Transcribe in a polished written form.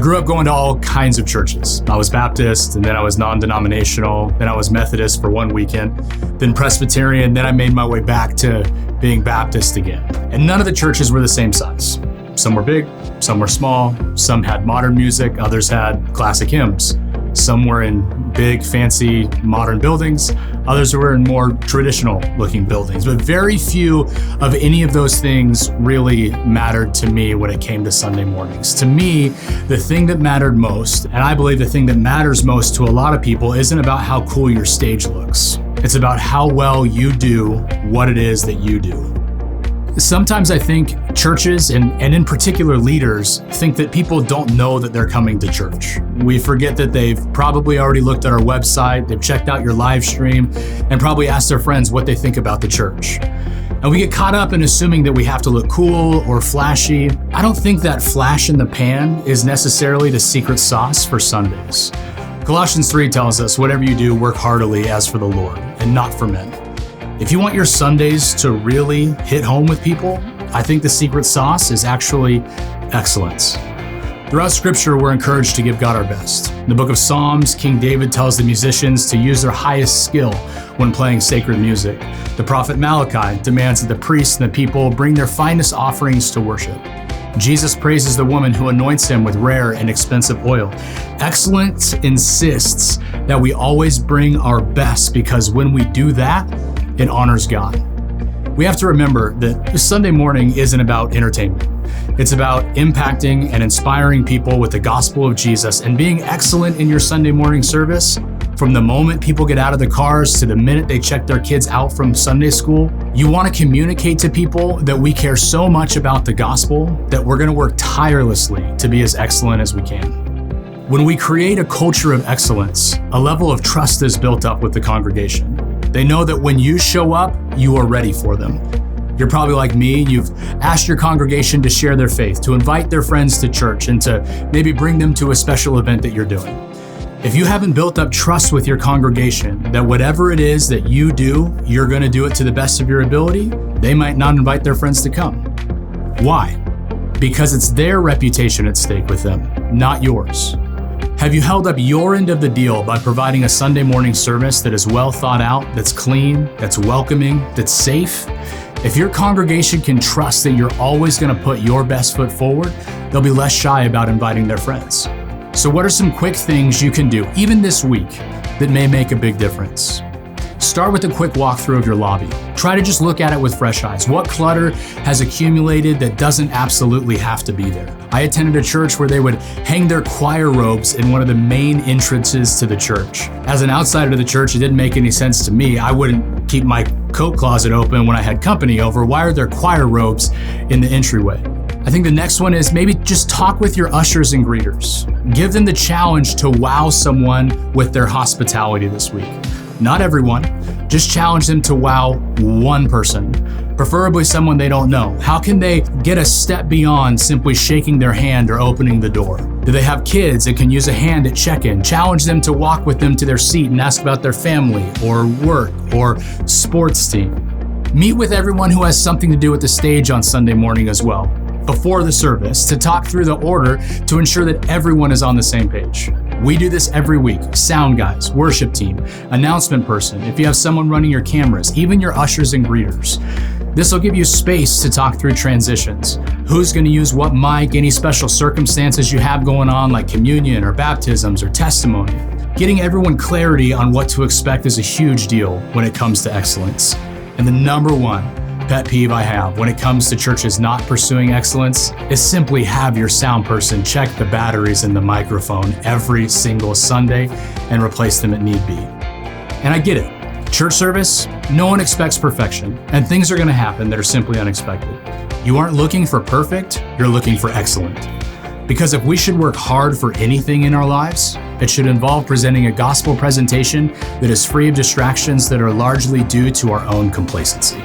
grew up going to all kinds of churches. I was Baptist, and then I was non-denominational, then I was Methodist for one weekend, then Presbyterian, then I made my way back to being Baptist again. And none of the churches were the same size. Some were big, some were small, some had modern music, others had classic hymns. Some were in big, fancy, modern buildings. Others were in more traditional looking buildings. But very few of any of those things really mattered to me when it came to Sunday mornings. To me, the thing that mattered most, and I believe the thing that matters most to a lot of people, isn't about how cool your stage looks. It's about how well you do what it is that you do. Sometimes I think churches, and in particular leaders, think that people don't know that they're coming to church. We forget that they've probably already looked at our website, they've checked out your live stream, and probably asked their friends what they think about the church. And we get caught up in assuming that we have to look cool or flashy. I don't think that flash in the pan is necessarily the secret sauce for Sundays. Colossians 3 tells us, whatever you do, work heartily as for the Lord and not for men. If you want your Sundays to really hit home with people, I think the secret sauce is actually excellence. Throughout Scripture, we're encouraged to give God our best. In the book of Psalms, King David tells the musicians to use their highest skill when playing sacred music. The prophet Malachi demands that the priests and the people bring their finest offerings to worship. Jesus praises the woman who anoints him with rare and expensive oil. Excellence insists that we always bring our best, because when we do that, it honors God. We have to remember that Sunday morning isn't about entertainment. It's about impacting and inspiring people with the gospel of Jesus and being excellent in your Sunday morning service. From the moment people get out of the cars to the minute they check their kids out from Sunday school, you want to communicate to people that we care so much about the gospel that we're going to work tirelessly to be as excellent as we can. When we create a culture of excellence, a level of trust is built up with the congregation. They know that when you show up, you are ready for them. You're probably like me, you've asked your congregation to share their faith, to invite their friends to church, and to maybe bring them to a special event that you're doing. If you haven't built up trust with your congregation that whatever it is that you do, you're going to do it to the best of your ability, they might not invite their friends to come. Why? Because it's their reputation at stake with them, not yours. Have you held up your end of the deal by providing a Sunday morning service that is well thought out, that's clean, that's welcoming, that's safe? If your congregation can trust that you're always going to put your best foot forward, they'll be less shy about inviting their friends. So what are some quick things you can do, even this week, that may make a big difference? Start with a quick walkthrough of your lobby. Try to just look at it with fresh eyes. What clutter has accumulated that doesn't absolutely have to be there? I attended a church where they would hang their choir robes in one of the main entrances to the church. As an outsider to the church, it didn't make any sense to me. I wouldn't keep my coat closet open when I had company over. Why are there choir robes in the entryway? I think the next one is maybe just talk with your ushers and greeters. Give them the challenge to wow someone with their hospitality this week. Not everyone, just challenge them to wow one person, preferably someone they don't know. How can they get a step beyond simply shaking their hand or opening the door? Do they have kids that can use a hand at check-in? Challenge them to walk with them to their seat and ask about their family or work or sports team. Meet with everyone who has something to do with the stage on Sunday morning as well, before the service, to talk through the order to ensure that everyone is on the same page. We do this every week. Sound guys, worship team, announcement person, if you have someone running your cameras, even your ushers and greeters. This will give you space to talk through transitions. Who's going to use what mic, any special circumstances you have going on like communion or baptisms or testimony. Getting everyone clarity on what to expect is a huge deal when it comes to excellence. And the number one pet peeve I have when it comes to churches not pursuing excellence is simply have your sound person check the batteries in the microphone every single Sunday and replace them at need be. And I get it. Church service, no one expects perfection, and things are going to happen that are simply unexpected. You aren't looking for perfect, you're looking for excellent. Because if we should work hard for anything in our lives, it should involve presenting a gospel presentation that is free of distractions that are largely due to our own complacency.